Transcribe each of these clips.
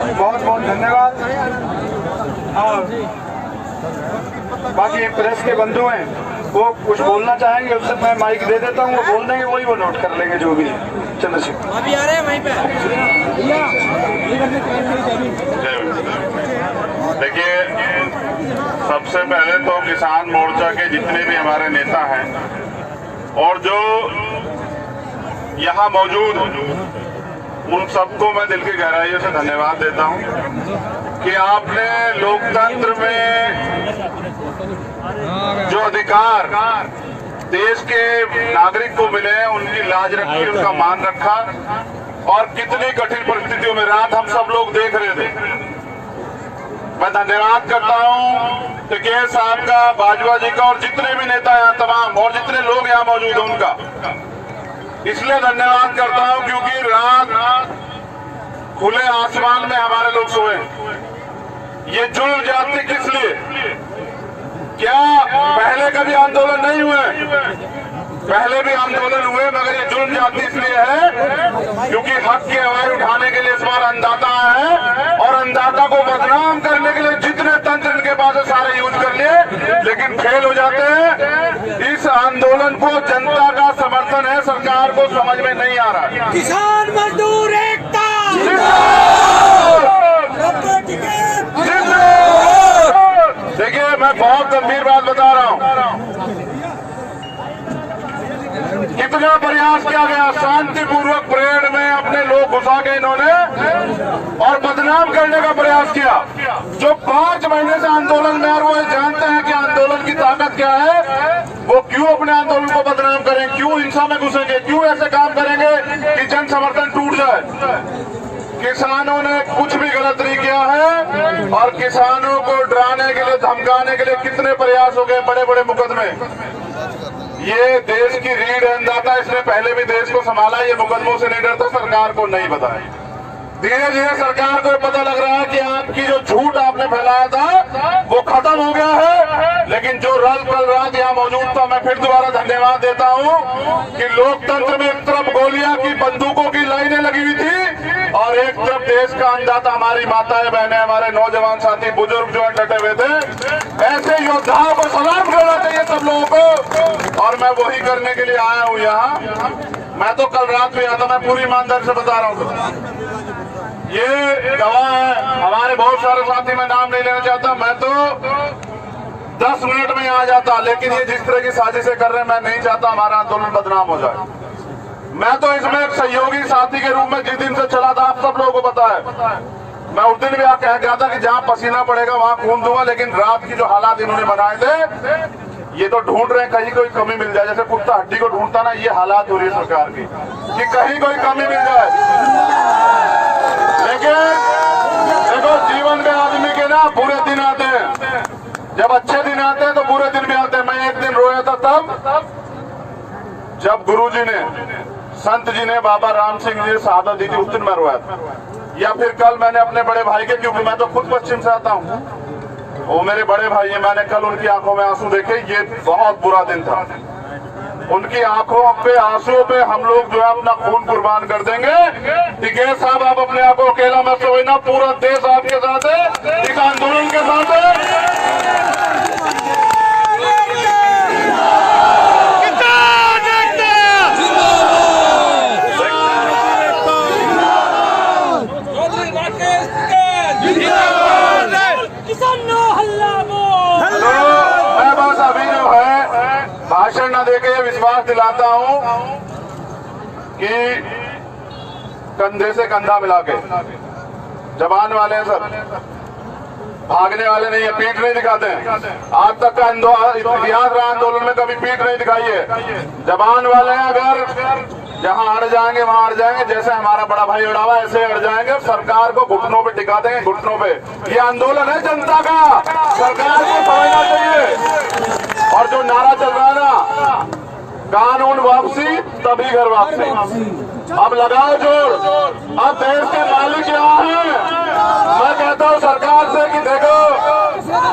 बहुत बहुत धन्यवाद। और बाकी प्रेस के बंधु हैं, वो कुछ बोलना चाहेंगे, उससे मैं माइक दे देता हूँ, वो बोल देंगे, वही वो नोट कर लेंगे जो भी है। चंद्रशेखर अभी आ रहे हैं वहीं पे। देखिए, सबसे पहले तो किसान मोर्चा के जितने भी हमारे नेता हैं और जो यहाँ मौजूद उन सबको मैं दिल की गहराइयों से धन्यवाद देता हूँ कि आपने लोकतंत्र में जो अधिकार देश के नागरिक को मिले हैं, उनकी लाज रखी, उनका मान रखा। और कितनी कठिन परिस्थितियों में रात हम सब लोग देख रहे थे। मैं धन्यवाद करता हूँ टिकैत साहब का, बाजवा जी का और जितने भी नेता यहाँ तमाम और जितने लोग यहाँ मौजूद हैं उनका इसलिए धन्यवाद करता हूँ क्योंकि रात खुले आसमान में हमारे लोग सोए। ये जुल्म जाति किस लिए? क्या पहले कभी आंदोलन नहीं हुए? पहले भी आंदोलन हुए, मगर ये जुल्म जाति इसलिए है क्योंकि हक की आवाज उठाने के लिए इस बार अन्नदाता है और अन्नदाता को बदनाम करने के लिए जितने तंत्र इनके पास है सारे यूज कर लिए, लेकिन फेल हो जाते हैं। इस आंदोलन को जनता का समर्थन है, सरकार को समझ में नहीं आ रहा है। किसान मजदूर एकता, देखिए, मैं बहुत गंभीर बात बता रहा हूँ। कितना प्रयास किया गया, शांतिपूर्वक परेड में अपने लोग घुसा के इन्होंने और बदनाम करने का प्रयास किया। जो 5 महीने से आंदोलन में, और वो जानते हैं कि आंदोलन की ताकत क्या है, वो क्यों अपने आंदोलन को बदनाम करें, क्यों हिंसा में घुसेंगे, क्यों ऐसे काम करेंगे कि जन समर्थन टूट जाए। किसानों ने कुछ भी गलत नहीं किया है और किसानों को डराने के लिए, धमकाने के लिए कितने प्रयास हो गए, बड़े बड़े मुकदमे। ये देश की रीढ़ है अन्नदाता, इसने पहले भी देश को संभाला, ये मुकदमों से नहीं डरता, सरकार को नहीं पता है। धीरे धीरे सरकार को पता लग रहा है कि आपकी जो झूठ आपने फैलाया था वो खत्म हो गया है। लेकिन जो कल रात यहाँ मौजूद था, मैं फिर दोबारा धन्यवाद देता हूँ कि लोकतंत्र में एक तरफ गोलियां की, बंदूकों की लाइनें लगी हुई थी और एक तरफ देश का अन्नदाता, हमारी माताएं बहनें, हमारे नौजवान साथी, बुजुर्ग जो डटे हुए थे। ऐसे योद्धाओं को सलाम करना चाहिए सब लोगों को, और मैं वही करने के लिए आया हूँ यहाँ। मैं तो कल रात भी आया था, मैं पूरी ईमानदारी से बता रहा हूँ। ये गवाह है, हमारे बहुत सारे साथी, मैं नाम नहीं लेना चाहता, मैं तो 10 मिनट में आ जाता, लेकिन ये जिस तरह की साजिशें कर रहे हैं, मैं नहीं चाहता हमारा आंदोलन बदनाम हो जाए। मैं तो इसमें एक सहयोगी साथी के रूप में जिस दिन से चला था, आप सब लोगों को पता है, मैं उस दिन भी कह गया था कि जहां पसीना पड़ेगा वहां खून दूंगा। लेकिन रात की जो हालात इन्होंने बनाए थे, ये तो ढूंढ रहे हैं कहीं कोई कमी मिल जाए, जैसे कुत्ता हड्डी को ढूंढता ना, ये हालात हो रही है सरकार की कि कहीं कोई कमी मिल जाए। लेकिन देखो, जीवन में आदमी के ना बुरे दिन आते हैं, जब अच्छे दिन आते हैं तो बुरे दिन भी आते हैं। मैं एक दिन रोया था तब जब गुरुजी ने, संत जी ने, बाबा राम सिंह जी शहादत दी थी, उस दिन मैं रोया था। या फिर कल मैंने अपने बड़े भाई के, क्योंकि मैं तो खुद पश्चिम से आता हूँ, वो मेरे बड़े भाई है, मैंने कल उनकी आंखों में आंसू देखे। ये बहुत बुरा दिन था। उनकी आंखों पे, आंसुओं पे हम लोग जो है अपना खून कुर्बान कर देंगे। टिकैत साहब, आप अपने आप को अकेला मत समझना, पूरा देश आपके साथ है, इस आंदोलन के साथ है। मैं बस अभी जो है भाषण न देके ये विश्वास दिलाता हूं कि कंधे से कंधा मिला के, जवान वाले हैं सर, भागने वाले नहीं है, पीठ नहीं दिखाते हैं। आज तक का इतिहास रहा आंदोलन में, कभी पीठ नहीं दिखाई है। जवान वाले हैं, अगर जहां अड़ जाएंगे वहां अड़ जाएंगे, जैसे हमारा बड़ा भाई अड़ा हुआ ऐसे अड़ जाएंगे, सरकार को घुटनों पे टिका देंगे, घुटनों पे। ये आंदोलन है जनता का, सरकार को समझना चाहिए। और जो नारा चल रहा है ना, कानून वापसी तभी घर वापसी, अब लगाओ जोर, अब देश के मालिक यहाँ हैं। मैं कहता हूँ सरकार से कि देखो,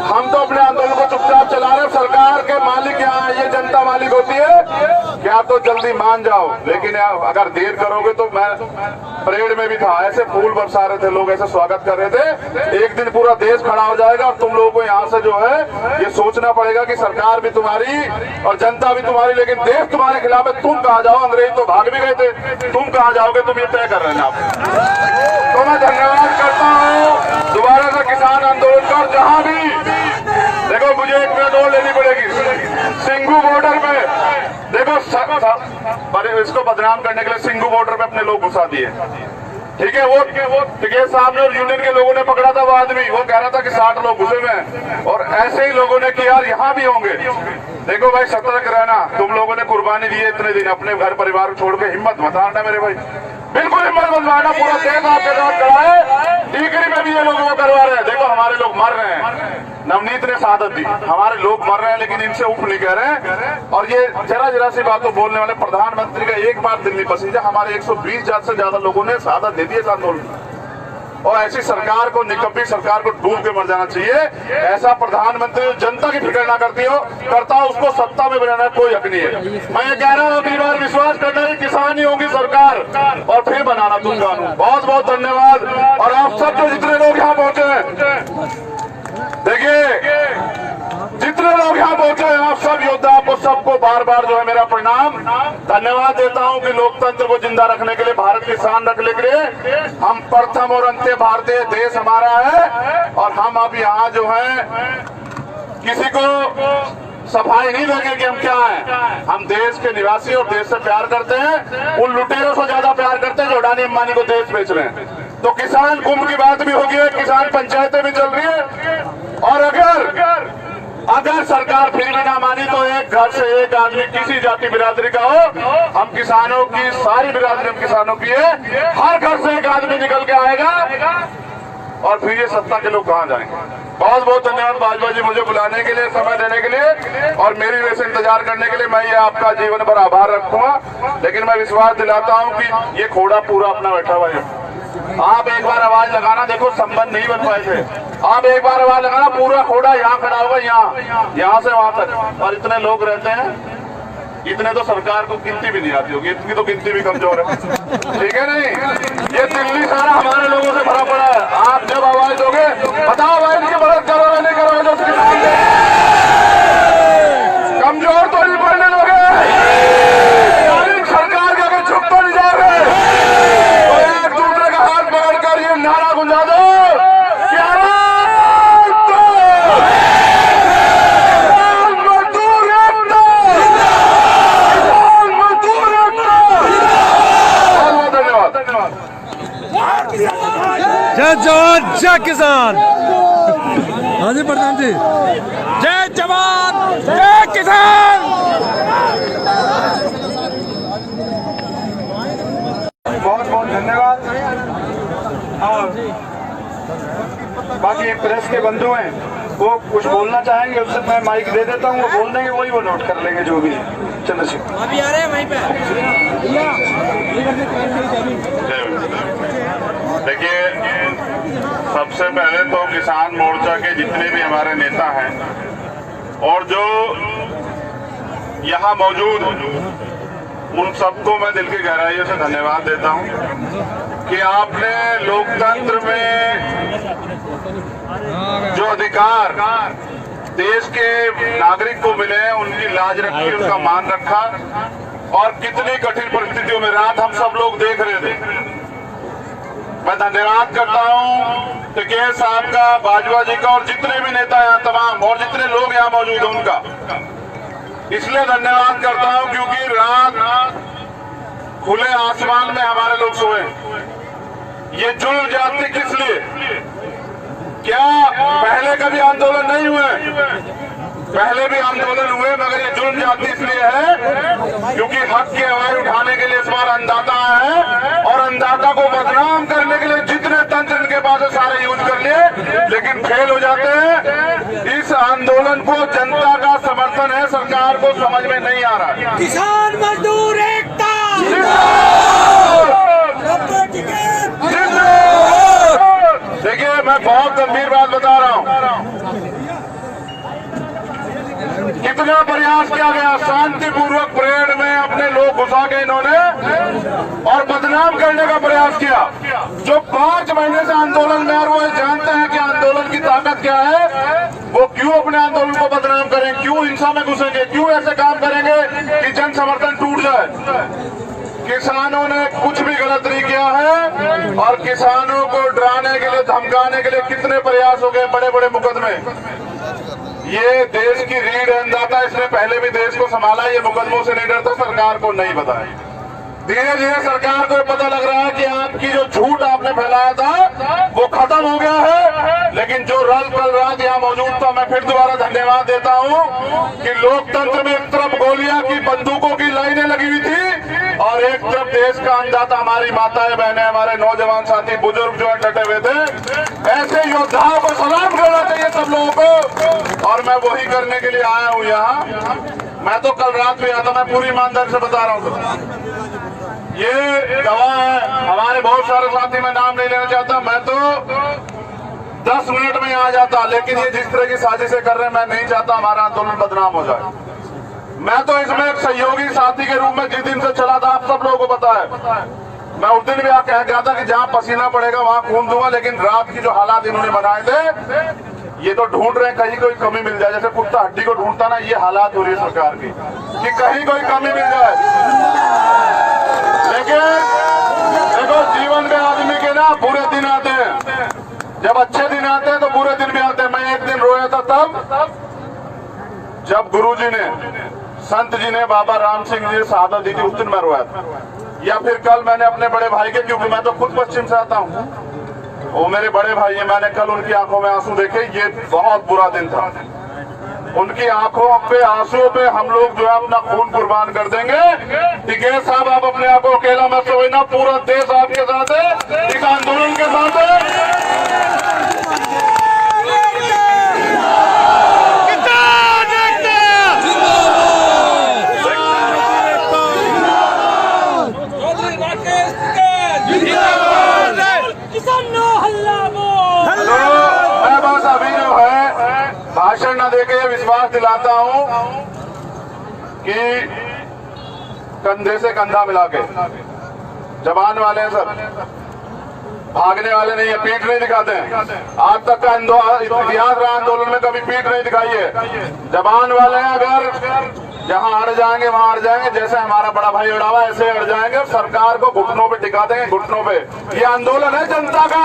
हम तो अपने आंदोलन को चुपचाप चला रहे हैं, सरकार के मालिक यहाँ है, ये जनता मालिक होती है। क्या तो जल्दी मान जाओ, लेकिन अगर देर करोगे तो मैं परेड में भी था, ऐसे फूल बरसा रहे थे लोग, ऐसे स्वागत कर रहे थे। एक दिन पूरा देश खड़ा हो जाएगा और तुम लोगों को यहाँ से जो है ये सोचना पड़ेगा कि सरकार भी तुम्हारी और जनता भी तुम्हारी, लेकिन देश तुम्हारे खिलाफ है। तुम कहाँ जाओ, अंग्रेज तो भाग भी गए थे, तुम कहाँ जाओगे तुम ये तय कर रहे हैं आप। तो मैं धन्यवाद करता हूँ दोबारा से किसान आंदोलन का। जहाँ भी देखो, मुझे 1 मिनट और लेनी पड़ेगी। सिंघू बॉर्डर पे देखो, इसको बदनाम करने के लिए सिंघू बॉर्डर पे अपने लोग घुसा दिए, ठीक है। वो टिकैत साहब ने और यूनियन के लोगों ने पकड़ा था वो आदमी, वो कह रहा था कि 60 लोग घुसे हुए हैं, और ऐसे ही लोगों ने कि यार यहाँ भी होंगे। देखो भाई, सतर्क रहना। तुम लोगों ने कुर्बानी दी है इतने दिन, अपने घर परिवार छोड़ के हिम्मत मत हारना मेरे भाई, बिल्कुल हिम्मत मत हारना। पूरा देश आपके साथ खड़ा है। टीकरी में भी ये लोग वो करवा रहे हैं। देखो, हमारे लोग मर रहे हैं, नवनीत ने शहादत दी, हमारे लोग मर रहे हैं, लेकिन इनसे उफ नहीं कह रहे। और ये जरा सी बात तो बोलने वाले प्रधानमंत्री का एक बार दिल नहीं पसीजा। हमारे 120 से ज्यादा लोगों ने शहादत दे दी इस आंदोलन, और ऐसी सरकार को, निकम्मी सरकार को डूब के मर जाना चाहिए। ऐसा प्रधानमंत्री जनता की फिक्र ना करता हो, उसको सत्ता में बनाना कोई हक नहीं है। मैं ये कह रहा हूँ, अगली बार विश्वास करना कि किसान ही होगी सरकार, और फिर बनाना तुम कानून। बहुत बहुत धन्यवाद। और आप सब जो जितने लोग यहाँ पहुंचे हैं, देखिए जितने लोग यहाँ पहुंचे हैं, आप सब योद्धा, आपको सबको बार बार जो है मेरा प्रणाम, धन्यवाद देता हूँ कि लोकतंत्र को जिंदा रखने के लिए, भारत की शान रखने के लिए हम प्रथम और अंत्य भारतीय, देश हमारा है। और हम अब यहाँ जो है किसी को सफाई नहीं देंगे कि हम क्या हैं। हम देश के निवासी और देश से प्यार करते हैं, उन लुटेरों से ज्यादा प्यार करते हैं जो अडानी अंबानी को देश बेच रहे हैं। तो किसान कुंभ की बात भी होगी है, किसान पंचायतें भी चल रही है। और अगर सरकार फिर भी ना मानी तो एक घर से एक आदमी किसी जाति बिरादरी का हो, हम किसानों की सारी बिरादरी हम किसानों की है, हर घर से एक आदमी निकल के आएगा, और फिर ये सत्ता के लोग कहाँ जाएंगे। बहुत बहुत धन्यवाद बाजवा जी, मुझे बुलाने के लिए, समय देने के लिए, और मेरी वजह से इंतजार करने के लिए। मैं ये आपका जीवन भर आभार रखूंगा, लेकिन मैं विश्वास दिलाता हूँ कि ये खोड़ा पूरा अपना बैठा हुआ है। आप एक बार आवाज लगाना, देखो संबंध नहीं बन पाए थे, आप एक बार आवाज लगाना, पूरा खोड़ा यहाँ खड़ा होगा, यहाँ से वहां तक। और इतने लोग रहते हैं, इतने तो सरकार को गिनती भी नहीं आती होगी, इतनी तो गिनती भी कमजोर है, ठीक है नहीं। ये दिल्ली सारा हमारे लोगों से भरा पड़ा है। आप जब आवाज दोगे, बताओ भाई इनकी मदद करो या नहीं करो, जो उसकी नाम दे। कमजोर तो नहीं पड़ने दोगे, सरकार के आगे झुक तो नहीं जाओगे। तो एक दूसरे का हाथ पकड़कर ये नारा गुंजा दो, जय जवान जय किसान। हाँ जी प्रधान जी, जय जवान जय किसान। बहुत बहुत धन्यवाद। और बाकी प्रेस के बंधु हैं, वो कुछ बोलना चाहेंगे, उससे मैं माइक दे देता हूँ, वो बोल देंगे, वही वो नोट कर लेंगे जो भी है। चंद्रशेखर अभी आ रहे हैं वहीं पे। देखिए, सबसे पहले तो किसान मोर्चा के जितने भी हमारे नेता हैं और जो यहाँ मौजूद, उन सबको मैं दिल की गहराइयों से धन्यवाद देता हूँ कि आपने लोकतंत्र में जो अधिकार देश के नागरिक को मिले, उनकी लाज रखी, उनका मान रखा। और कितनी कठिन परिस्थितियों में रात हम सब लोग देख रहे थे। मैं धन्यवाद करता हूं टिकैत साहब का, बाजवा जी का, और जितने भी नेता यहाँ तमाम, और जितने लोग यहाँ मौजूद हैं उनका इसलिए धन्यवाद करता हूं क्योंकि रात खुले आसमान में हमारे लोग सोए। ये जुल्म जाति किस लिए? क्या पहले कभी आंदोलन नहीं हुए? पहले भी आंदोलन हुए, मगर ये जुल्म जाति इसलिए है क्योंकि हक की आवाज उठाने के लिए इस बार अन्नदाता है, और अन्नदाता को बदनाम करने के लिए जितने तंत्र इनके पास है सारे यूज कर लिए, लेकिन फेल हो जाते हैं। इस आंदोलन को जनता का समर्थन है, सरकार को समझ में नहीं आ रहा है। किसान मजदूर एकता। देखिए, मैं बहुत गंभीर बात बता रहा हूँ। कितना प्रयास किया गया, शांतिपूर्वक परेड में अपने लोग घुसा के इन्होंने और बदनाम करने का प्रयास किया। जो 5 महीने से आंदोलन में, और वो जानते हैं कि आंदोलन की ताकत क्या है, वो क्यों अपने आंदोलन को बदनाम करें, क्यों हिंसा में घुसेंगे, क्यों ऐसे काम करेंगे कि जन समर्थन टूट जाए। किसानों ने कुछ भी गलत नहीं किया है और किसानों को डराने के लिए, धमकाने के लिए कितने प्रयास हो गए, बड़े बड़े मुकदमे। ये देश की रीढ़ है अन्नदाता, इसने पहले भी देश को संभाला, ये मुकदमों से नहीं डरता, सरकार को नहीं पता है। धीरे धीरे सरकार को पता लग रहा है कि आपकी जो झूठ आपने फैलाया था वो खत्म हो गया है। लेकिन जो कल रात यहाँ मौजूद था, मैं फिर दोबारा धन्यवाद देता हूँ कि लोकतंत्र में एक तरफ गोलियां की, बंदूकों की लाइनें लगी हुई थी और एक तरफ देश का अन्नदाता, हमारी माताएं बहनें, हमारे नौजवान साथी, बुजुर्ग जो है डटे हुए थे। ऐसे योद्धाओं को सलाम करना चाहिए सब लोगों को, और मैं वही करने के लिए आया हूँ यहाँ। मैं तो कल रात भी आया था, मैं पूरी ईमानदारी से बता रहा हूँ। ये गवाह है, हमारे बहुत सारे साथी, मैं नाम नहीं लेना चाहता, मैं तो 10 मिनट में आ जाता, लेकिन ये जिस तरह की साजिशें कर रहे हैं, मैं नहीं चाहता हमारा आंदोलन बदनाम हो जाए। मैं तो इसमें एक सहयोगी साथी के रूप में जिस दिन से चला था, आप सब लोगों को पता है, मैं उस दिन भी कह गया था कि जहां पसीना पड़ेगा वहां खून दूंगा। लेकिन रात की जो हालात इन्होंने बनाए थे, ये तो ढूंढ रहे हैं कहीं कोई कमी मिल जाए, जैसे कुत्ता हड्डी को ढूंढता ना, ये हालात हो रही है सरकार की कि कहीं कोई कमी मिल जाए। लेकिन देखो, जीवन में आदमी के ना बुरे दिन आते हैं, जब अच्छे दिन आते हैं तो बुरे दिन भी आते हैं। मैं एक दिन रोया था तब जब गुरुजी ने, संत जी ने, बाबा राम सिंह जी ने शहादत दी थी, उस दिन मैं रोया था। या फिर कल मैंने अपने बड़े भाई के, क्योंकि मैं तो खुद पश्चिम से आता हूँ, वो मेरे बड़े भाई हैं, मैंने कल उनकी आंखों में आंसू देखे। ये बहुत बुरा दिन था। उनकी आंखों पे, आंसुओं पे हम लोग जो है अपना खून कुर्बान कर देंगे। टिकैत साहब, आप अपने आप को अकेला मत समझना, पूरा देश आपके साथ है, इस आंदोलन के साथ है। मैं बस अभी जो है भाषण न देके ये विश्वास दिलाता हूं कि कंधे से कंधा मिला के, जवान वाले हैं सर, भागने वाले नहीं है, पीठ नहीं दिखाते हैं। आज तक का इतिहास रहा आंदोलन में, कभी पीठ नहीं दिखाई है। जवान वाले हैं, अगर जहां अड़ जाएंगे वहां अड़ जाएंगे, जैसे हमारा बड़ा भाई अड़ा हुआ ऐसे अड़ जाएंगे और सरकार को घुटनों पे टिका देंगे, घुटनों पे। ये आंदोलन है जनता का,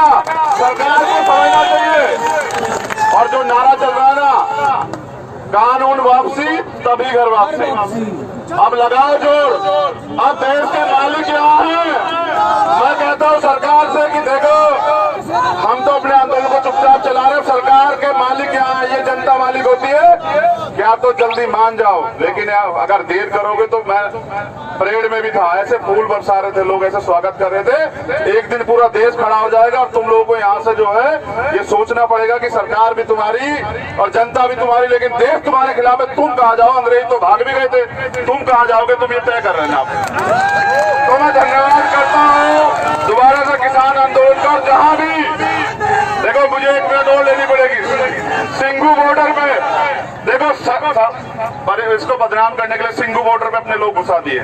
सरकार को समझना चाहिए। और जो नारा चल रहा है ना, कानून वापसी तभी घर वापसी, अब लगाओ जोर, अब देश के मालिक यहाँ हैं। मैं कहता हूँ सरकार से कि देखो, हम तो अपने आंदोलन को चुपचाप चला रहे हैं, सरकार के मालिक यहाँ है, ये जनता मालिक होती है। क्या तो जल्दी मान जाओ, लेकिन अगर देर करोगे तो, मैं परेड में भी था, ऐसे फूल बरसा रहे थे लोग, ऐसे स्वागत कर रहे थे। एक दिन पूरा देश खड़ा हो जाएगा और तुम लोगों को यहाँ से जो है ये सोचना पड़ेगा कि सरकार भी तुम्हारी और जनता भी तुम्हारी, लेकिन देश तुम्हारे खिलाफ है। तुम कहाँ जाओ, अंग्रेज तो भाग भी गए थे, तुम कहाँ जाओगे, तुम ये तय कर रहे हैं आप। तो मैं धन्यवाद करता हूँ दोबारा से किसान आंदोलन का। जहाँ भी देखो, मुझे 1 मिनट और लेनी पड़ेगी। सिंघू बॉर्डर में देखो, इसको बदनाम करने के लिए सिंघू बॉर्डर पे अपने लोग घुसा दिए,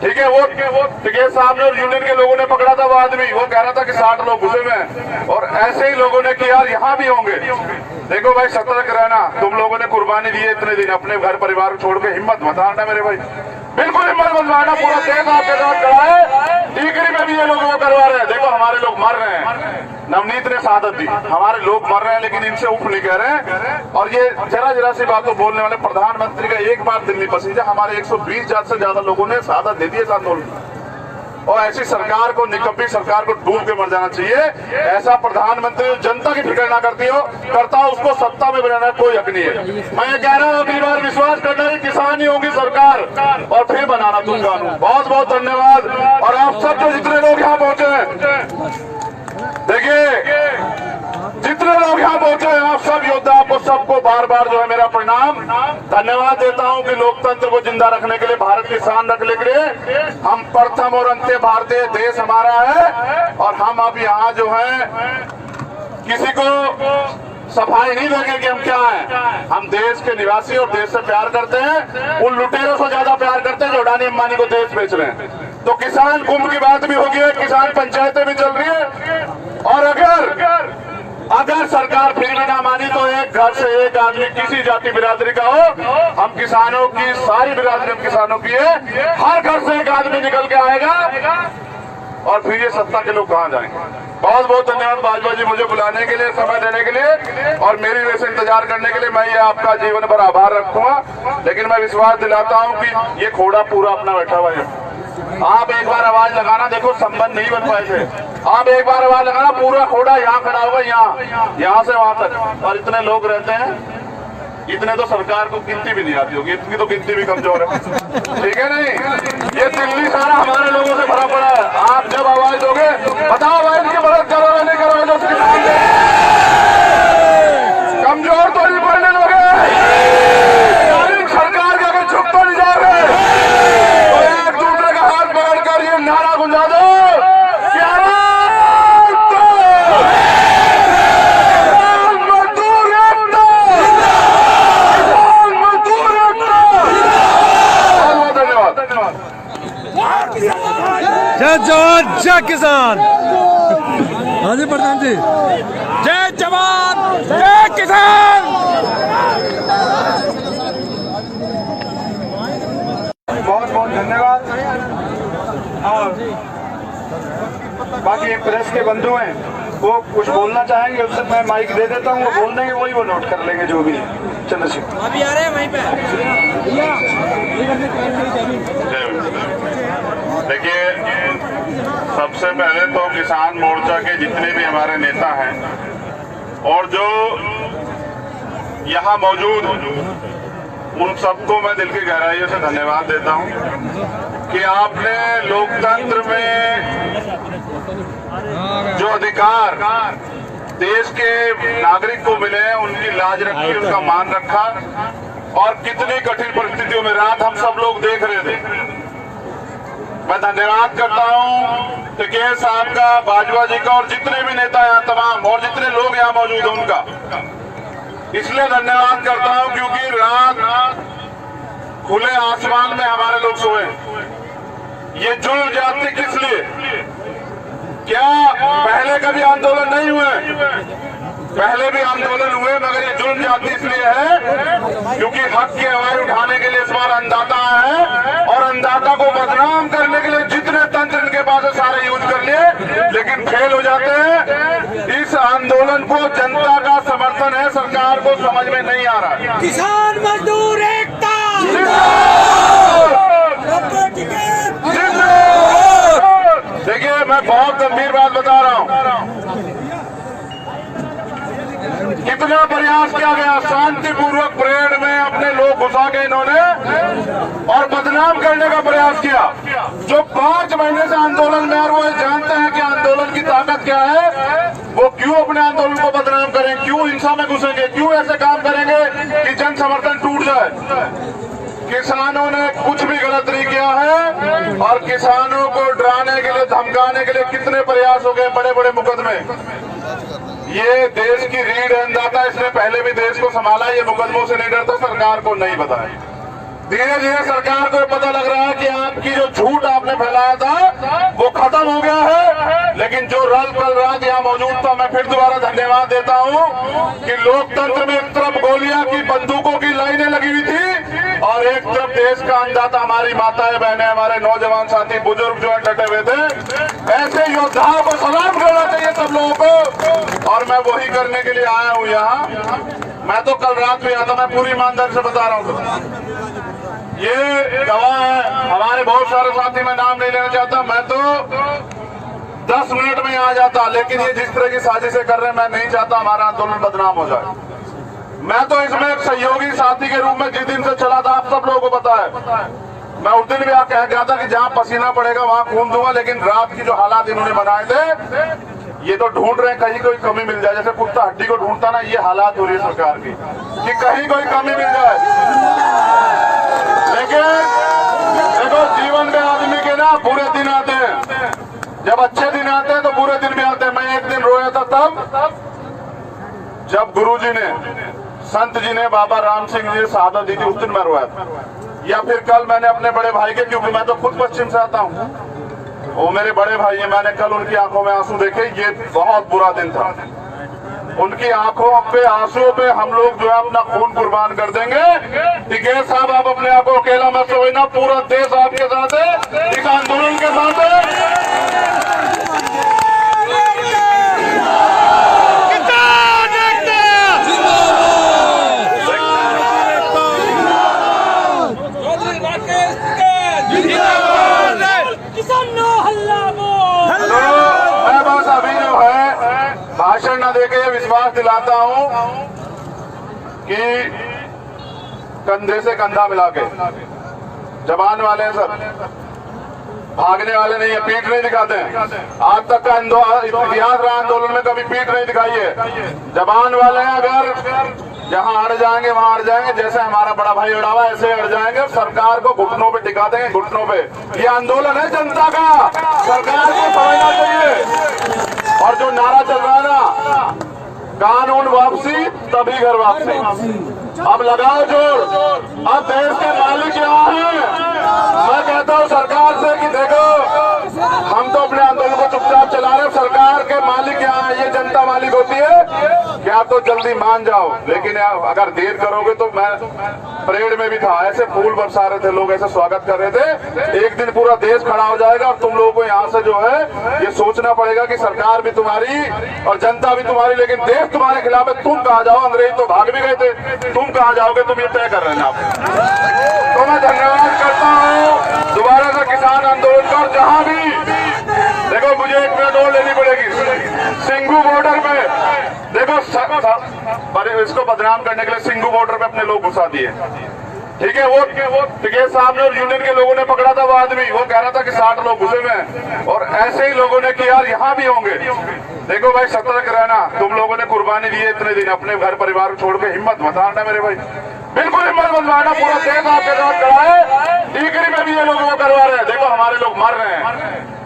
ठीक है। वो टिकैत साहब ने और यूनियन के लोगों ने पकड़ा था वो आदमी, वो कह रहा था कि 60 लोग घुसे हुए हैं, और ऐसे ही लोगों ने किया, यहाँ भी होंगे। देखो भाई, सतर्क रहना, तुम लोगों ने कुर्बानी दी है इतने दिन, अपने घर परिवार छोड़ के हिम्मत मत हारना मेरे भाई, बिल्कुल हिम्मत मत हारना। पूरा देश आपके साथ खड़ा है। टीकरी में भी ये लोगों को करवा रहे हैं, देखो हमारे लोग मर रहे हैं, नवनीत ने शहादत दी, हमारे लोग मर रहे हैं, लेकिन इनसे उफ नहीं कह रहे। और ये जरा सी बात तो बोलने वाले प्रधानमंत्री का एक बार दिल नहीं पसीजा, हमारे 120 हजार से ज्यादा लोगों ने शहादत दे दी इस आंदोलन। और ऐसी सरकार को, निकम्मी सरकार को डूब के मर जाना चाहिए। ऐसा प्रधानमंत्री जनता की फिक्र ना करता हो, उसको सत्ता में बनाना कोई हक नहीं है। मैं ये कह रहा हूँ, अगली बार विश्वास करना है, किसान ही होगी सरकार और फिर बनाना तुम कानून। बहुत बहुत धन्यवाद। और आप सब जो जितने लोग यहाँ पहुंचे हैं, देखिए जितने लोग यहाँ पहुंचे हैं, आप सब योद्धा, आपको सबको बार बार जो है मेरा प्रणाम, धन्यवाद देता हूँ कि लोकतंत्र को जिंदा रखने के लिए, भारत की शान रखने के लिए हम प्रथम और अंत्य भारतीय, देश हमारा है। और हम अब यहाँ जो है किसी को सफाई नहीं देंगे कि हम क्या हैं। हम देश के निवासी और देश से प्यार करते हैं, उन लुटेरों से ज्यादा प्यार करते हैं जो अडानी अंबानी को देश बेच रहे हैं। तो किसान कुंभ की बात भी होगी, किसान पंचायतें भी चल रही है। और अगर सरकार फिर भी ना मानी तो एक घर से एक आदमी किसी जाति बिरादरी का हो, हम किसानों की सारी बिरादरी हम किसानों की है, हर घर से एक आदमी निकल के आएगा और फिर ये सत्ता के लोग कहां जाएंगे। बहुत बहुत धन्यवाद भाजपा जी मुझे बुलाने के लिए, समय देने के लिए और मेरी वजह से इंतजार करने के लिए। मैं ये आपका जीवन भर आभार रखूंगा, लेकिन मैं विश्वास दिलाता हूं कि ये खोड़ा पूरा अपना बैठा हुआ है। आप एक बार आवाज लगाना, देखो संबंध नहीं बन पाए थे, आप एक बार आवाज लगाना, पूरा खोड़ा यहाँ खड़ा होगा, यहाँ से वहां तक। और इतने लोग रहते हैं, इतने तो सरकार को गिनती भी नहीं आती होगी, इतनी तो गिनती भी कमजोर है, ठीक है नहीं। ये दिल्ली सारा हमारे लोगों से भरा पड़ा है। आप जब आवाज दोगे बताओ भाई इनकी मदद करोगे नहीं करोगे, कमजोर तो नहीं पड़ने दोगे, सरकार के आगे झुक तो नहीं जाओगे। तो एक दूसरे का हाथ पकड़कर ये नारा गुंजा दो, जय जवान जय किसान। हाँ जी प्रधान जी, जय जवान जय किसान। बहुत बहुत धन्यवाद। और बाकी प्रेस के बंधु हैं, वो कुछ बोलना चाहेंगे, उससे मैं माइक दे देता हूँ, वो बोल देंगे, वही वो नोट कर लेंगे जो भी है। चंद्रशेखर अभी आ रहे हैं वहीं पे। देखिए, सबसे पहले तो किसान मोर्चा के जितने भी हमारे नेता हैं और जो यहाँ मौजूद उन सबको मैं दिल की गहराइयों से धन्यवाद देता हूँ कि आपने लोकतंत्र में जो अधिकार देश के नागरिक को मिले हैं, उनकी लाज रखी, उनका मान रखा। और कितनी कठिन परिस्थितियों में रात हम सब लोग देख रहे थे। मैं धन्यवाद करता हूं टिकैत साहब का, बाजवा जी का और जितने भी नेता यहाँ तमाम और जितने लोग यहाँ मौजूद हैं उनका इसलिए धन्यवाद करता हूं क्योंकि रात खुले आसमान में हमारे लोग सोए। ये जुल्म जाति किस लिए? क्या पहले कभी आंदोलन नहीं हुए? पहले भी आंदोलन हुए, मगर ये जुल्म जाति इसलिए है क्योंकि हक की आवाज उठाने के लिए इस बार अन्नदाता है और अन्नदाता को बदनाम करने के लिए जितने तंत्र इनके पास है सारे यूज कर लिए, लेकिन फेल हो जाते हैं। इस आंदोलन को जनता का समर्थन है, सरकार को समझ में नहीं आ रहा है। किसान मजदूर एकता, देखिए मैं बहुत गंभीर बात बता रहा हूं। कितना प्रयास किया गया, शांतिपूर्वक परेड में अपने लोग घुसा के इन्होंने और बदनाम करने का प्रयास किया। जो 5 महीने से आंदोलन में, और वो जानते हैं कि आंदोलन की ताकत क्या है, वो क्यों अपने आंदोलन को बदनाम करें, क्यों हिंसा में घुसेंगे, क्यों ऐसे काम करेंगे कि जन समर्थन टूट जाए। किसानों ने कुछ भी गलत नहीं किया है और किसानों को डराने के लिए, धमकाने के लिए कितने प्रयास हो गए, बड़े बड़े मुकदमे। ये देश की रीढ़ है अन्नदाता, इसने पहले भी देश को संभाला, ये मुकदमों से नहीं डरता, सरकार को नहीं बताया। धीरे धीरे सरकार को पता लग रहा है कि आपकी जो झूठ आपने फैलाया था वो खत्म हो गया है। लेकिन जो कल रात यहाँ मौजूद था, मैं फिर दोबारा धन्यवाद देता हूँ कि लोकतंत्र में एक तरफ गोलियां की, बंदूकों की लाइनें लगी हुई थी और एक तरफ देश का अन्नदाता, हमारी माताएं बहनें, हमारे नौजवान साथी, बुजुर्ग जो डटे हुए थे। ऐसे योद्धाओं को सलाम करना चाहिए सब लोगों को, और मैं वही करने के लिए आया हूँ यहाँ। मैं तो कल रात भी आया था, मैं पूरी ईमानदारी से बता रहा हूँ। ये गवाह है, हमारे बहुत सारे साथी, मैं नाम नहीं लेना चाहता, मैं तो 10 मिनट में आ जाता, लेकिन ये जिस तरह की साजिशें कर रहे हैं, मैं नहीं चाहता हमारा आंदोलन बदनाम हो जाए। मैं तो इसमें एक सहयोगी साथी के रूप में जिस दिन से चला था, आप सब लोगों को पता है, मैं उस दिन भी कह गया था कि जहां पसीना पड़ेगा वहां खून दूंगा। लेकिन रात की जो हालात इन्होंने बनाए थे, ये तो ढूंढ रहे हैं कहीं कोई कमी मिल जाए, जैसे कुत्ता हड्डी को ढूंढता ना, ये हालात हो रही है सरकार की कि कहीं कोई कमी मिल जाए। लेकिन देखो, जीवन में आदमी के ना बुरे दिन आते हैं, जब अच्छे दिन आते हैं तो बुरे दिन भी आते हैं। मैं एक दिन रोया था तब जब गुरुजी ने, संत जी ने बाबा राम सिंह जी शहादत दी थी उस दिन मैं रोया था, या फिर कल मैंने अपने बड़े भाई के, क्योंकि मैं तो खुद पश्चिम से आता हूँ, वो मेरे बड़े भाई हैं, मैंने कल उनकी आंखों में आंसू देखे। ये बहुत बुरा दिन था। उनकी आंखों पे आंसुओं पे हम लोग जो है अपना खून कुर्बान कर देंगे। टिकैत साहब, आप अपने आप को अकेला मत समझना, पूरा देश आपके साथ है, इस आंदोलन के साथ है। मैं बस अभी जो है भाषण न देके ये विश्वास दिलाता हूं कि कंधे से कंधा मिला के जवान वाले हैं सर, भागने वाले नहीं है, पीठ नहीं दिखाते हैं। आज तक का इतिहास रहा आंदोलन में कभी पीठ नहीं दिखाई है। जवान वाले हैं, अगर जहां अड़ जाएंगे वहां अड़ जाएंगे, जैसे हमारा बड़ा भाई अड़ा हुआ ऐसे अड़ जाएंगे और सरकार को घुटनों पे टिका देंगे, घुटनों पे। ये आंदोलन है जनता का, सरकार को समझना चाहिए। और जो नारा चल रहा है ना, कानून वापसी तभी घर वापसी, अब लगाओ जोर। अब देश के मालिक यहाँ हैं। मैं कहता हूँ सरकार से कि देखो, हम तो अपने आंदोलन को चुपचाप चला रहे हैं, सरकार के मालिक यहाँ है, ये जनता मालिक होती है। क्या तो जल्दी मान जाओ, लेकिन अगर देर करोगे तो मैं परेड में भी था, ऐसे फूल बरसा रहे थे लोग, ऐसे स्वागत कर रहे थे। एक दिन पूरा देश खड़ा हो जाएगा और तुम लोगों को यहाँ से जो है ये सोचना पड़ेगा कि सरकार भी तुम्हारी और जनता भी तुम्हारी, लेकिन देश तुम्हारे खिलाफ है। तुम कहाँ जाओ, अंग्रेज तो भाग भी गए थे, तुम कहाँ जाओगे, तुम ये तय कर रहे हैं आप। तो मैं धन्यवाद करता हूँ दोबारा से किसान आंदोलन पर। जहाँ भी देखो, मुझे एक मिनट और लेनी पड़ेगी। सिंगू बॉर्डर पे देखो, इसको बदनाम करने के लिए सिंगू बॉर्डर पे अपने लोग घुसा दिए, ठीक है। वो टिकैत साहब ने और यूनियन के लोगों ने पकड़ा था वो आदमी, वो कह रहा था कि 60 लोग घुसे हुए हैं, और ऐसे ही लोगों ने कि यार यहाँ भी होंगे। देखो भाई, सतर्क रहना। तुम लोगों ने कुर्बानी दी है इतने दिन, अपने घर परिवार छोड़ के हिम्मत मत हारना मेरे भाई, बिल्कुल हिम्मत मत हारना। पूरा देश आपके साथ खड़ा है। टीकरी में भी ये लोग वो करवा रहे हैं। देखो, हमारे लोग मर रहे हैं,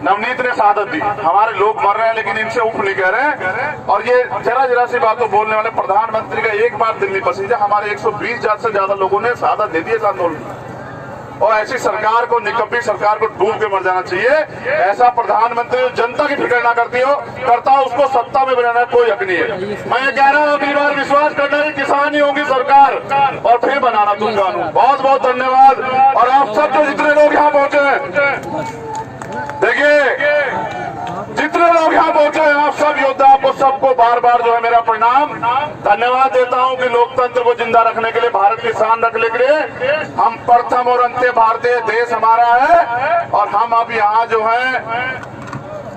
नवनीत ने शहादत दी, हमारे लोग मर रहे हैं, लेकिन इनसे उठ नहीं कह रहे हैं। और ये जरा सी बात तो बोलने वाले प्रधानमंत्री का एक बार दिल नहीं पसीजा। हमारे 120 से ज्यादा लोगों ने शहादत दे दी इस आंदोलन। और ऐसी सरकार को, निकम्मी सरकार को डूब के मर जाना चाहिए। ऐसा प्रधानमंत्री जनता की फिक्र ना करता हो, उसको सत्ता में बनाना कोई हक नहीं है। मैं ये कह रहा हूँ, अगली बार विश्वास करना है, किसान ही होगी सरकार और फिर बनाना तुम कानून। बहुत बहुत धन्यवाद। और आप सब जो जितने लोग यहाँ पहुंचे हैं, देखिए जितने लोग यहाँ पहुंचे हैं, आप सब योद्धा, आपको सबको बार बार जो है मेरा प्रणाम, धन्यवाद देता हूँ कि लोकतंत्र को जिंदा रखने के लिए, भारत की शान रखने के लिए हम प्रथम और अंत्य भारतीय, देश हमारा है। और हम अब यहाँ जो है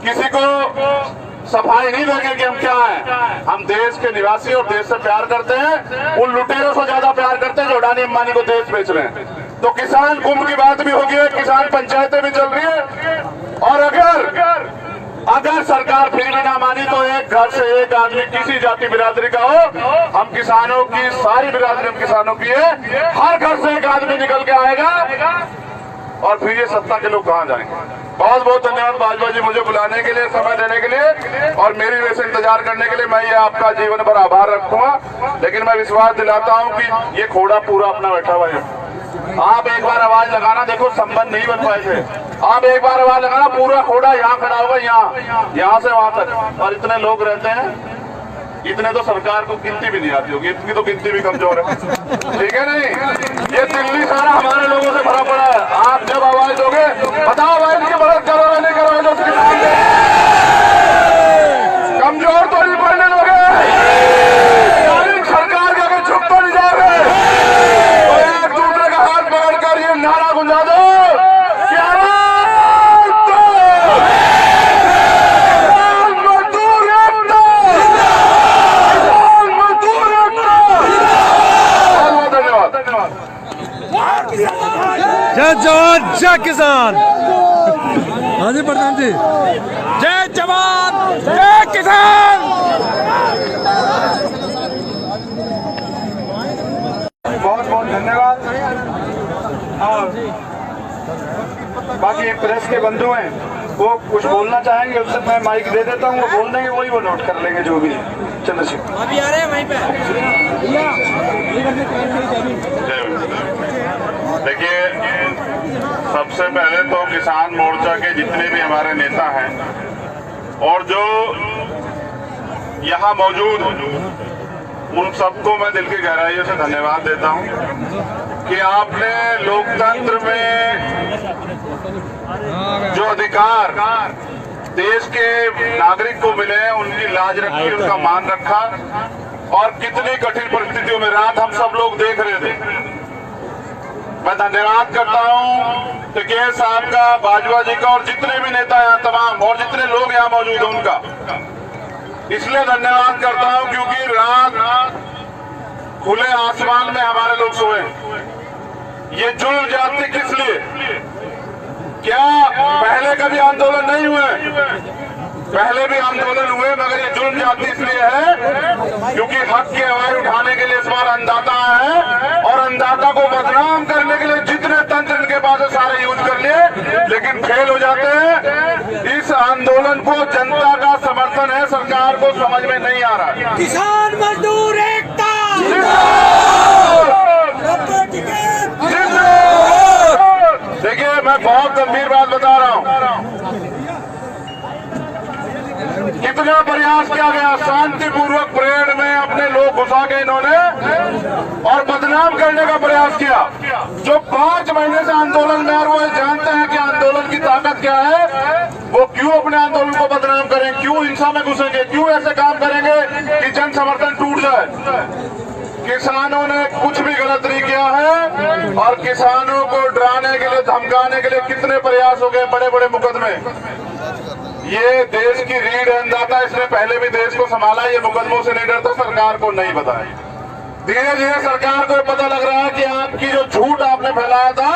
किसी को सफाई नहीं देंगे कि हम क्या हैं। हम देश के निवासी और देश से प्यार करते हैं, उन लुटेरों से ज्यादा प्यार करते हैं जो अडानी अंबानी को देश बेच रहे हैं। तो किसान कुंभ की बात भी होगी, किसान पंचायतें भी चल रही है। और अगर सरकार फिर भी ना मानी तो एक घर से एक आदमी किसी जाति बिरादरी का हो, हम किसानों की, सारी बिरादरी हम किसानों की है, हर घर से एक आदमी निकल के आएगा। और फिर ये सत्ता के लोग कहाँ जाएंगे। बहुत बहुत धन्यवाद बाजवा जी, मुझे बुलाने के लिए, समय देने के लिए और मेरी वजह से इंतजार करने के लिए। मैं ये आपका जीवन भर आभार रखूंगा, लेकिन मैं विश्वास दिलाता हूँ कि ये खोड़ा पूरा अपना बैठा हुआ है। आप एक बार आवाज लगाना, देखो संबंध नहीं बन पाए थे, आप एक बार आवाज लगाना, पूरा खोड़ा यहाँ खड़ा होगा, यहाँ से वहां तक। और इतने लोग रहते हैं, इतने तो सरकार को गिनती भी नहीं आती होगी, इतनी तो गिनती भी कमजोर है, ठीक है नहीं। ये दिल्ली सारा हमारे लोगों से भरा पड़ा है। आप जब आवाज दोगे, बताओ भाई इनकी मदद करोगे नहीं करोगे, तो कमजोर तो नहीं पड़ने दोगे, सरकार के आगे झुक तो नहीं जाओगे। तो एक दूसरे का हाथ पकड़कर ये नारा गुंजा दो, जय जवान जय किसान। हाँ जी प्रधान जी, जय जवान जय किसान। बहुत बहुत धन्यवाद। और बाकी प्रेस के बंधु हैं, वो कुछ बोलना चाहेंगे, उससे मैं माइक दे देता हूँ, वो बोल देंगे, वही वो नोट कर लेंगे जो भी है। बच्चे नसीब। अभी आ रहे हैं वहीं पे। देखिए, सबसे पहले तो किसान मोर्चा के जितने भी हमारे नेता हैं और जो यहाँ मौजूद उन सबको मैं दिल की गहराइयों से धन्यवाद देता हूँ कि आपने लोकतंत्र में जो अधिकार देश के नागरिक को मिले हैं, उनकी लाज रखी, उनका मान रखा। और कितनी कठिन परिस्थितियों में रात हम सब लोग देख रहे थे। मैं धन्यवाद करता हूँ टिकैत साहब का, बाजवा जी का और जितने भी नेता यहाँ तमाम और जितने लोग यहाँ मौजूद हैं उनका इसलिए धन्यवाद करता हूँ क्योंकि रात खुले आसमान में हमारे लोग सोए। ये जुल्म जाति किस लिए? क्या पहले कभी आंदोलन नहीं हुए? पहले भी आंदोलन हुए, मगर ये जुल्म जाति इसलिए है क्योंकि हक की आवाज उठाने के लिए इस बार अन्नदाता है और अन्नदाता को बदनाम करने के लिए जितने तंत्र इनके पास है सारे यूज कर लिए, लेकिन फेल हो जाते हैं। इस आंदोलन को जनता का समर्थन है, सरकार को समझ में नहीं आ रहा है। किसान मजदूर एकता। देखिए, मैं बहुत गंभीर बात बता रहा हूँ। कितना प्रयास किया गया, शांतिपूर्वक परेड में अपने लोग घुसा के इन्होंने और बदनाम करने का प्रयास किया। जो 5 महीने से आंदोलन में, और वो जानते हैं कि आंदोलन की ताकत क्या है, वो क्यों अपने आंदोलन को बदनाम करें, क्यों हिंसा में घुसेंगे, क्यों ऐसे काम करेंगे कि जन समर्थन टूट जाए। किसानों ने कुछ भी गलत नहीं किया है और किसानों को डराने के लिए, धमकाने के लिए कितने प्रयास हो गए, बड़े बड़े मुकदमे। ये देश की रीढ़ है अन्नदाता, इसने पहले भी देश को संभाला, ये मुकदमों से नहीं डरता, सरकार को नहीं पता है। धीरे धीरे सरकार को पता लग रहा है कि आपकी जो झूठ आपने फैलाया था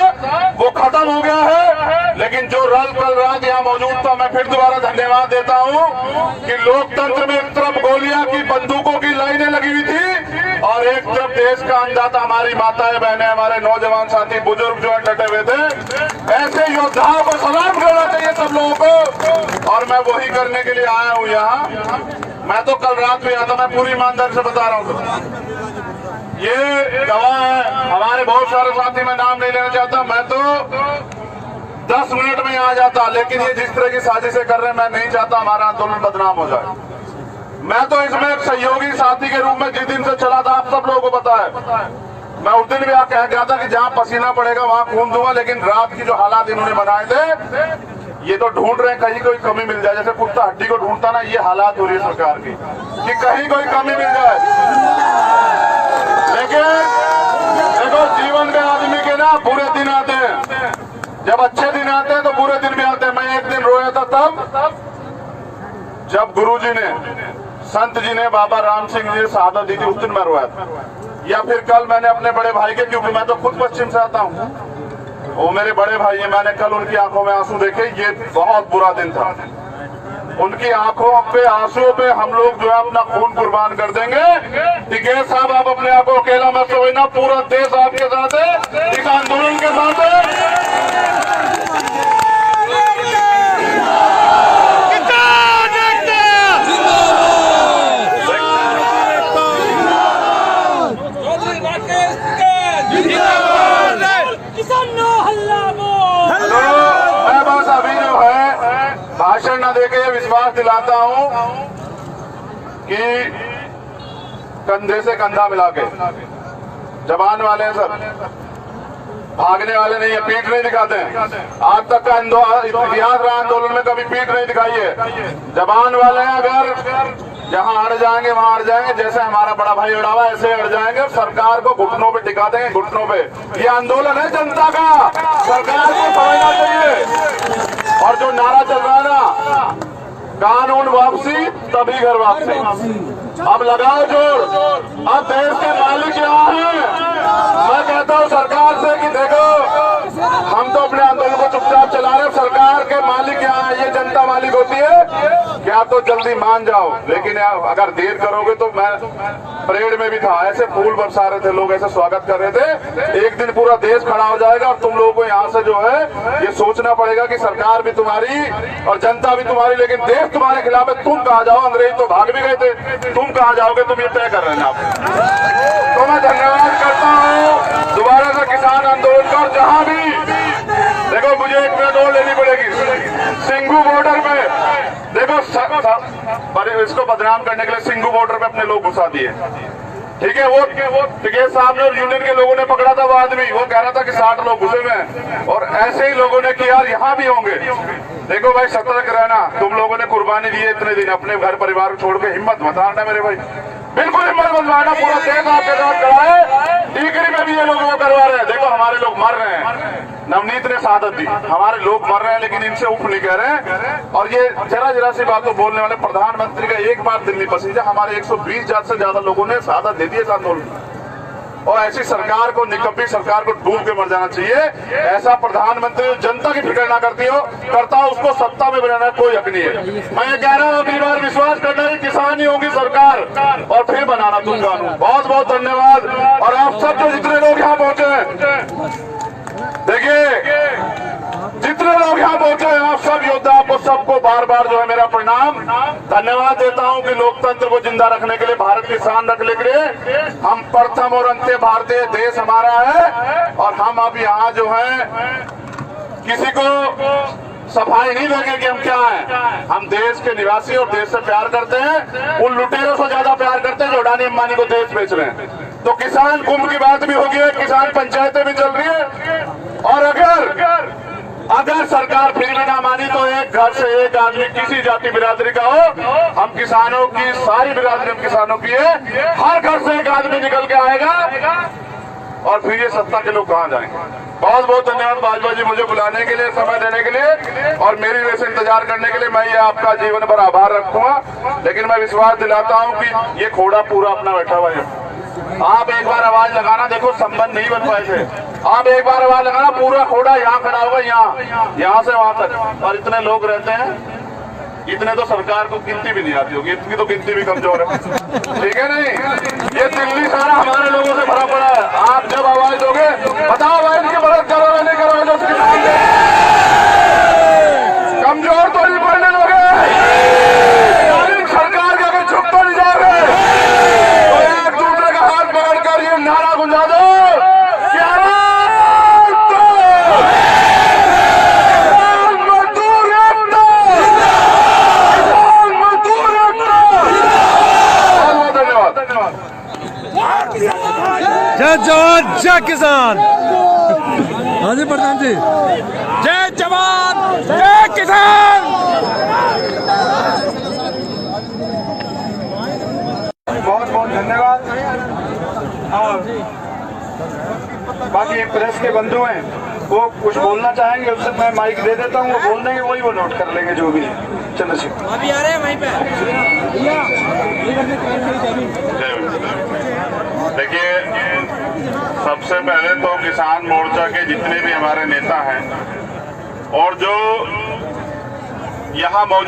वो खत्म हो गया है। लेकिन जो कल रात यहाँ मौजूद था, मैं फिर दोबारा धन्यवाद देता हूँ कि लोकतंत्र में एक तरफ गोलियां की, बंदूकों की लाइनें लगी हुई थी और एक तरफ देश का अन्नदाता, हमारी माताएं बहनें, हमारे नौजवान साथी, बुजुर्ग जो डटे हुए थे। ऐसे योद्धाओं को सलाम करना चाहिए सब लोगों को, और मैं वही करने के लिए आया हूँ यहाँ। मैं तो कल रात में आता, मैं पूरी ईमानदारी से बता रहा हूँ। ये गवाह है, हमारे बहुत सारे साथी, मैं नाम नहीं लेना चाहता, मैं तो 10 मिनट में आ जाता, लेकिन ये जिस तरह की साजिशें कर रहे हैं, मैं नहीं चाहता हमारा आंदोलन बदनाम हो जाए। मैं तो इसमें एक सहयोगी साथी के रूप में जिस दिन से चला था, आप सब लोगों को पता है, मैं उस दिन भी कह गया था कि जहां पसीना पड़ेगा वहां खून दूंगा। लेकिन रात की जो हालात इन्होंने बनाए थे, ये तो ढूंढ रहे हैं कहीं कोई कमी मिल जाए, जैसे कुत्ता हड्डी को ढूंढता ना, ये हालात हो रही है सरकार की कि कहीं कोई कमी मिल जाए। लेकिन देखो, जीवन में आदमी के ना बुरे दिन आते हैं, जब अच्छे दिन आते हैं तो बुरे दिन भी आते हैं। मैं एक दिन रोया था तब जब गुरुजी ने, संत जी ने बाबा राम सिंह जी ने शहादत दी थी, उस दिन मैं रोया था। या फिर कल मैंने अपने बड़े भाई के, क्योंकि मैं तो खुद पश्चिम से आता हूँ, वो मेरे बड़े भाई हैं, मैंने कल उनकी आंखों में आंसू देखे। ये बहुत बुरा दिन था। उनकी आंखों पे, आंसुओं पे हम लोग जो है अपना खून कुर्बान कर देंगे। टिकैत साहब, आप अपने आप को अकेला मत समझना, पूरा देश आपके साथ है, इस आंदोलन के साथ है। भाषण न देके ये विश्वास दिलाता हूं कि कंधे से कंधा मिला के, जवान वाले हैं सब, भागने वाले नहीं है, पीठ नहीं दिखाते हैं। आज तक का इतिहास रहा आंदोलन में कभी पीठ नहीं दिखाई है। जवान वाले हैं, अगर जहां अड़ जाएंगे वहां अड़ जाएंगे, जैसे हमारा बड़ा भाई अड़ा हुआ ऐसे अड़ जाएंगे, सरकार को घुटनों पे टिका देंगे, घुटनों पे। ये आंदोलन है जनता का, सरकार को समझना चाहिए। और जो नारा चल रहा है ना, कानून वापसी तभी घर वापसी, अब लगाओ जोर, अब देश के मालिक यहाँ हैं। मैं कहता हूँ सरकार से कि देखो, हम तो अपने आंदोलन को चुपचाप चला रहे हैं, सरकार के मालिक यहाँ है, ये जनता मालिक होती है क्या? तो जल्दी मान जाओ, लेकिन अगर देर करोगे तो मैं परेड में भी था, ऐसे फूल बरसा रहे थे लोग, ऐसे स्वागत कर रहे थे। एक दिन पूरा देश खड़ा हो जाएगा और तुम लोगों को यहाँ से जो है ये सोचना पड़ेगा कि सरकार भी तुम्हारी और जनता भी तुम्हारी, लेकिन देश तुम्हारे खिलाफ है। तुम कहाँ जाओ, अंग्रेज तो भाग भी गए थे, तुम कहाँ जाओगे तुम ये तय कर रहे हैं आप। तो मैं धन्यवाद करता हूँ दोबारा से किसान आंदोलन का। जहाँ भी देखो, मुझे एक मिनट और लेनी पड़ेगी। सिंघू बॉर्डर पे देखो, इसको बदनाम करने के लिए सिंघू बॉर्डर पे अपने लोग घुसा दिए, ठीक है। वो टिकैत साहब ने और यूनियन के लोगों ने पकड़ा था वो आदमी, वो कह रहा था कि 60 लोग घुसे हुए हैं, और ऐसे ही लोगों ने किया यहाँ भी होंगे। देखो भाई, सतर्क रहना। तुम लोगों ने कुर्बानी दी है इतने दिन, अपने घर परिवार को छोड़ के हिम्मत मत हारना मेरे भाई, बिल्कुल हिम्मत मत हारना। पूरा देश आपके साथ खड़ा है। टीकरी में भी ये लोग वो करवा रहे हैं। देखो, हमारे लोग मर रहे हैं, नवनीत ने शहादत दी, हमारे लोग मर रहे हैं, लेकिन इनसे उफ नहीं कह रहे हैं। और ये जरा सी बातों बोलने वाले प्रधानमंत्री का एक बार दिल नहीं पसीजा। हमारे 120 से ज्यादा लोगों ने शहादत दे दी इस आंदोलन, और ऐसी सरकार को, निकम्मी सरकार को डूब के मर जाना चाहिए। ऐसा प्रधानमंत्री जनता की फिक्र ना करता हो, उसको सत्ता में बनाना कोई हक नहीं है। मैं ये कह रहा हूँ, अगली बार विश्वास करना कि किसान ही होगी सरकार, और फिर बनाना तुम कानून। बहुत बहुत धन्यवाद। और आप सब जो जितने लोग यहाँ पहुंचे हैं, देखिए जितने लोग यहाँ पहुंचे हैं, आप सब योद्धा, आपको सबको बार बार जो है मेरा प्रणाम, धन्यवाद देता हूँ कि लोकतंत्र को जिंदा रखने के लिए, भारत की शान रखने के लिए हम प्रथम और अंत्य भारतीय, देश हमारा है। और हम अब यहाँ जो है किसी को सफाई नहीं देंगे कि हम क्या हैं। हम देश के निवासी और देश से प्यार करते हैं, उन लुटेरों से ज्यादा प्यार करते हैं जो अडानी अंबानी को देश बेच रहे हैं। तो किसान कुंभ की बात भी होगी, किसान पंचायतें भी चल रही है। और अगर सरकार फिर भी ना मानी तो एक घर से एक आदमी किसी जाति बिरादरी का हो, हम किसानों की, सारी बिरादरी हम किसानों की है, हर घर से एक आदमी निकल के आएगा, और फिर ये सत्ता के लोग कहाँ जाएंगे। बहुत बहुत धन्यवाद बाजवा जी, मुझे बुलाने के लिए, समय देने के लिए, और मेरी वैसे इंतजार करने के लिए। मैं ये आपका जीवन भर आभार रखूंगा, लेकिन मैं विश्वास दिलाता हूँ कि ये खोड़ा पूरा अपना बैठा हुआ है। आप एक बार आवाज लगाना, देखो संबंध नहीं बन पाए थे, आप एक बार आवाज लगाना, पूरा खोड़ा यहाँ खड़ा होगा, यहाँ से वहां तक। और इतने लोग रहते हैं, इतने तो सरकार को गिनती भी नहीं आती होगी, इतनी तो गिनती भी कमजोर है, ठीक है नहीं। ये दिल्ली सारा हमारे लोगों से भरा पड़ा है। आप जब आवाज दोगे, बताओ भाई इनकी मदद करोगे नहीं करोगे, जो उसकी नाम दे। कमजोर तो नहीं पड़ने दोगे, सरकार के आगे झुक तो नहीं जाओगे। तो एक दूसरे का हाथ पकड़कर ये नारा गुंजा दो, जय जवान जय किसान। हाँ जी प्रधान जी, जय जवान जय किसान। बहुत बहुत धन्यवाद। और बाकी एक प्रेस के बंधु हैं, वो कुछ बोलना चाहेंगे, उससे मैं माइक दे देता हूँ, वो बोल देंगे, वही वो नोट कर लेंगे जो भी है। चंद्रशेखर अभी आ रहे हैं वहीं पे। देखिए, सबसे पहले तो किसान मोर्चा के जितने भी हमारे नेता हैं और जो यहाँ मौजूद